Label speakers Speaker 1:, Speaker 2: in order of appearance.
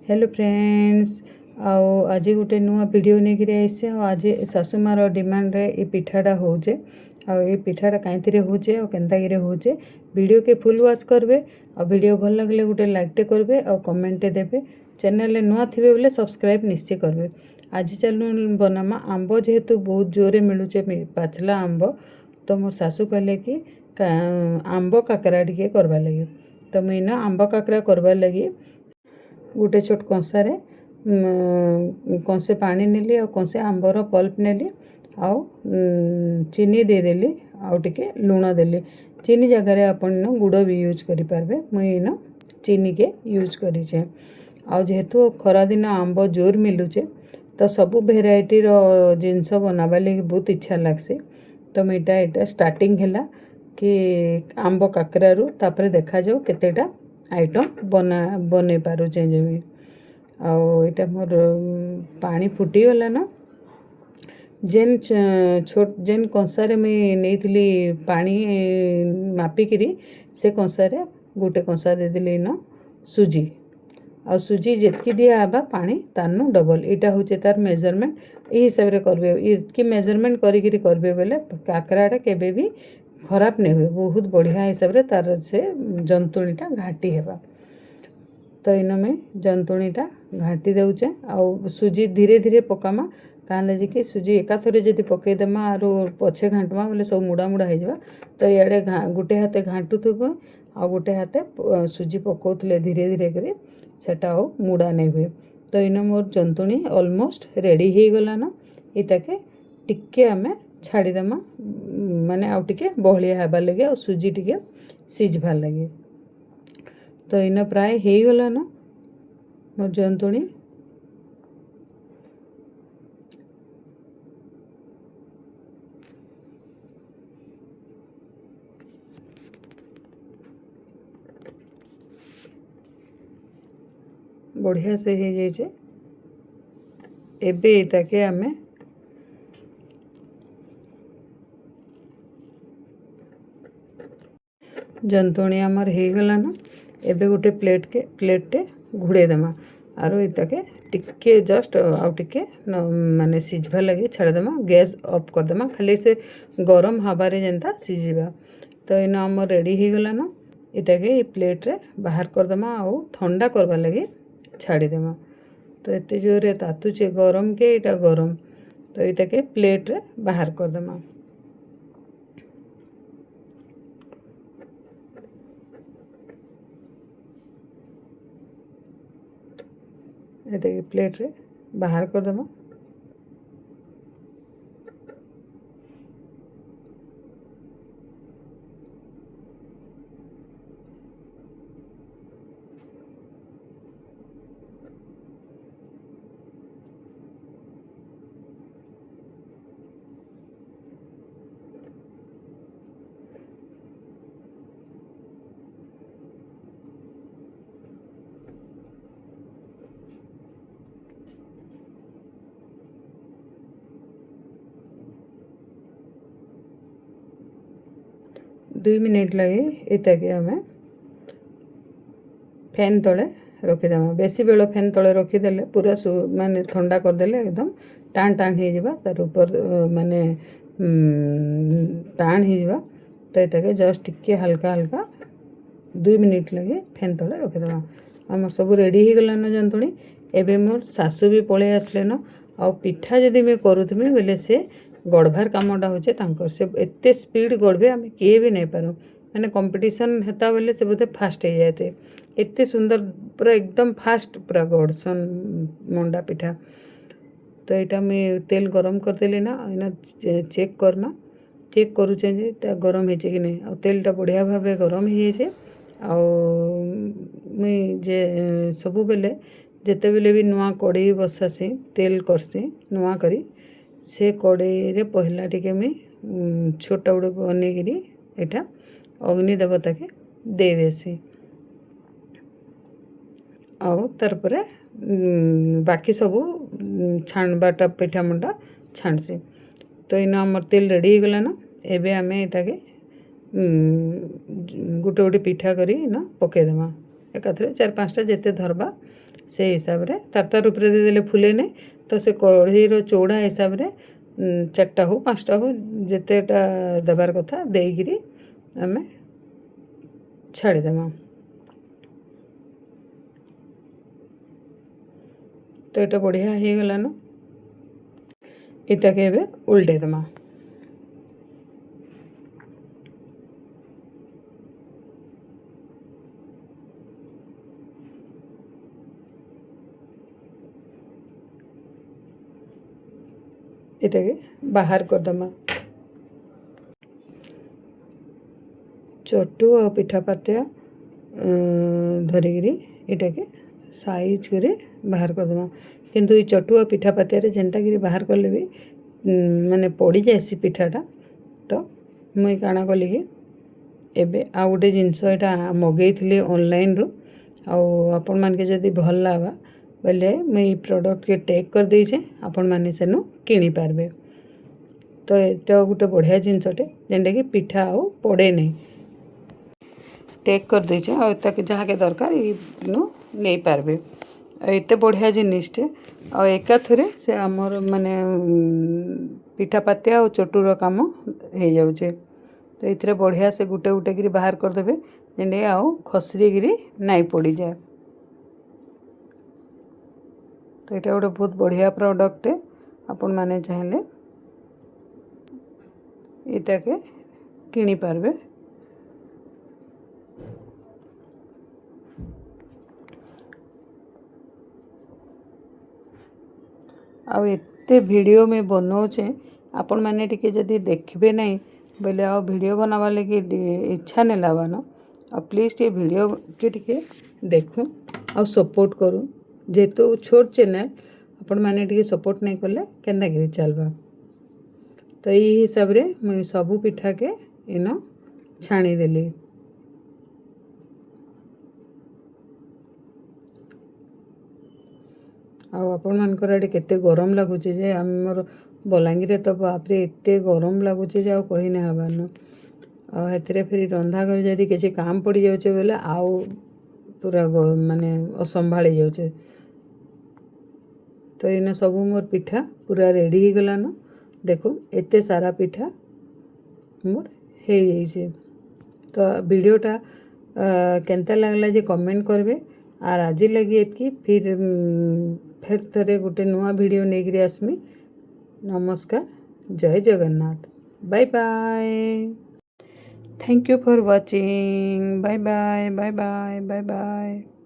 Speaker 1: Hello friends आओ आज गोटे नुआ वीडियो नहीं आइसे आज सासुमार डिमांड रे ये पिठाटा होचे ये पिठाटा कहीं होचे और केनतागिरी होचे वीडियो के फुल वॉच करबे और वीडियो भल लगले गोटे लाइक करबे और कमेंट देबे चैनल नुआ थिबे बोले सब्सक्राइब निश्चय करबे। आज चलू बनामा आंब जेहेतु बहुत जोरे मिलूचे पाचला आंब तो मोर सासू कहले कि आंब काकरा टिके करवा लगे तो मुई ना आंब काकरा करवा लगी गोटे छोट कंसारे कंसे पानी नेली और कंसे आंबर पल्प नेली आउ चीनी देदेली आउ टिके लुण देली चीनी जगह अपन गुड़ भी यूज करि पारबे मुई न चीनी के यूज करिछे आउ जेहेतु खरा दिन आंब जोर मिलुचे तो सबू भेराइटी रो जिनस बनाबा लगी बहुत इच्छा लागसे तो मुईटा एटा स्टार्टिंग हैला कि आंब काकरा रु तापर देखा जाऊ केतेटा आइटम बनै पारुचे जमी आटा मोर पानी फुटीगला ना जेन छोट जेन कंसारे मुई नहीं पानी मापिकी से कंसारे गोटे कंसा देदेली न सुजी आ सुजी जितकी दिया आबा पानी तानु डबल इटा होचे तार मेजरमेंट ये हिसाब रे करबे इतकी मेजरमेंट करिकिरी करबे बेले काकराटा केबे भी खराब नहीं हुए बहुत बढ़िया हिसाब रे तार से जंतुणीटा घाटी हेबा तो इन में जंतुणीटा घाटी देउचे आउ सुजी धीरे धीरे पकामा काले जे कि सुजी एकाथरे जदि पकईदेमा आरो पछे घांटमा बोले सब मुड़ा मुड़ा हो जावा तो इे गोटे हाथे घांटुथबो आ गोटे हाथे सुजी पकाउथले धीरे धीरे करी सेटा आउ मुड़ा नहीं हुए तो इन मोर जंतुणी ऑलमोस्ट रेडी हो गला ना इताके टिके आमे छाड़ीदेमा माने आउ टिके बहलिया हेबार लगे और सुजी टिके सिझबार लगे तो इन प्राय हो गला ना मोर जंतुणी बढ़िया से हो जाइए एबे ताके आमे जंतुणी आमर हो गला ना एबे गोटे प्लेटे घुड़े देमा आरो इताके टिके जस्ट आउ टिके माने सिझबा लगे छाड़देमा गैस ऑफ करदेमा खाली से गरम हवा रे जेनता सिझिबा तो इन आमर रेडी हो गला ना इताके प्लेट रे बाहर करदेमा आउ ठंडा करवा लगे छाड़ीदेमा तो एते जोरे तातुचे गरम के इटा गरम तो इताके प्लेट रे बाहर करदेमा ये प्लेट रे बाहर करदेमा दुई मिनिट लगे इताके हमें फैन तले रखीदेमा बेसी बेल फैन तले रखीदेले पूरा माने ठंडा करदेले एकदम टाण टाण हो जावा तार ऊपर माने टाण हो जावा तो इताके जस्ट टिके हल्का हल्का 2 मिनिट लगे फैन तले रखीदेमा आमर सब रेडी हो गला न जंतुणी एबे मोर सासू भी पळे आसले न आ पिठा जदि मैं करूथमी बोले से गढ़भार कामटा होचे तांकर से एते स्पीड गढ़बे आम किए भी नहीं पारू मैंने कंपटीशन हेता बोले से बोधे फास्ट हो जाते एते सुंदर पूरा एकदम फास्ट पूरा गढ़सन मंडा पिठा तो यहाँ मुझे तेल गरम करदेली ना इना चेक करमा चेक करुचे जे गरम होचे कि नहीं तेलटा बढ़िया भाव गरम हो जाए मुई जे सबु बेले जेते बेले भी नुआ कड़े बसासी तेल करसी नुआ करी से कड़े रे पहला टिके मुई छोटा गुड़े बनेगिरी एटा अग्नि देवता के दे देसी आउ तार परे बाकी सबू छाणबाटा पिठा मुंडा छाणसी तो इन आमर तेल रेडी हो गला ना एबे आमे ताके गोटे गोटे पिठा करी ना पकेदेमा एकाथरे 4-5टा जेते धरबा से हिसाब रे तार रूप रे देले फुले नहीं तो से कढ़ीर चौड़ा हिसाब रे 4टा हो 5टा हो जेतेटा देबार कथा देगिरी आमे छाड़ीदेमा। तो ये बढ़िया हो गलान इता के उल्टे देमा। इता के बाहर कर देमा। चटू और पिठा पातिया धरिकी इटा के साइज करे बाहर कर देमा। किंतु ये चटू और पिठा पातिया जेनता कि बाहर कले भी माने पड़ी जासी पिठाटा तो मुई काଣା कली कि एबे आ गोटे जिनस यहाँ मगेई ऑनलाइन रू आपण मान के जदि भल लागा बोले मुई प्रोडक्ट के टैग कर देछे आपण माने सेनु किनी पारबे। तो एटा गोटे बढ़िया जिनसटे जेनटा कि पिठा आ पड़े नहीं टैग कर देछे आ ताके जहा के दरकार इनु नै पारबे। एते बढ़िया जिनिसटे आ एकाथरे से हमर माने पिठा पातिया और चटूर काम हो जाउछे। तो इतरे बढ़िया से गुटे गुटे गिरी बाहर कर देबे जेंडे आउ खसरी गिरी नाई पड़ी जाए। तो ये गोटे बहुत बढ़िया प्रोडक्ट आपण माने चाहेले इटा के किनी पारबे। आ एते वीडियो में बनाऊे आपण माने टिके जदि देखबे नहीं बोले आ वीडियो बनावा लगी इच्छा नहीं लावान आ प्लीज टे वीडियो के टिके देखूँ आ सपोर्ट करूँ जेहेतु छोट चैनल आपण माने टिके सपोर्ट नहीं कले केंदा गिरी चलबा। तो यही हिसाब रे मुई सबू पिठा के इन छाणी देली। आपण मानकर एटे केते गरम लागुचे जे हमर बलांगीर तो बापरे एते गरम लागुचे जे आ कहि नै हबान आ हेतरे फिर रंधा कर जदि किसी काम पड़ी जाउचे बोले आउ पूरा माने असंभाली जाउचे। तो इन सबू मोर पिठा पूरा रेडी हो गलान देखो एते सारा पिठा मोर हे जाइए। तो वीडियोटा केनता लागला जे कमेंट करबे आर आज लगी एतकी फिर थरे गोटे नुआ वीडियो नहीं आसमी। नमस्कार जय Jagannath bye bye thank you for watching bye bye bye bye bye bye.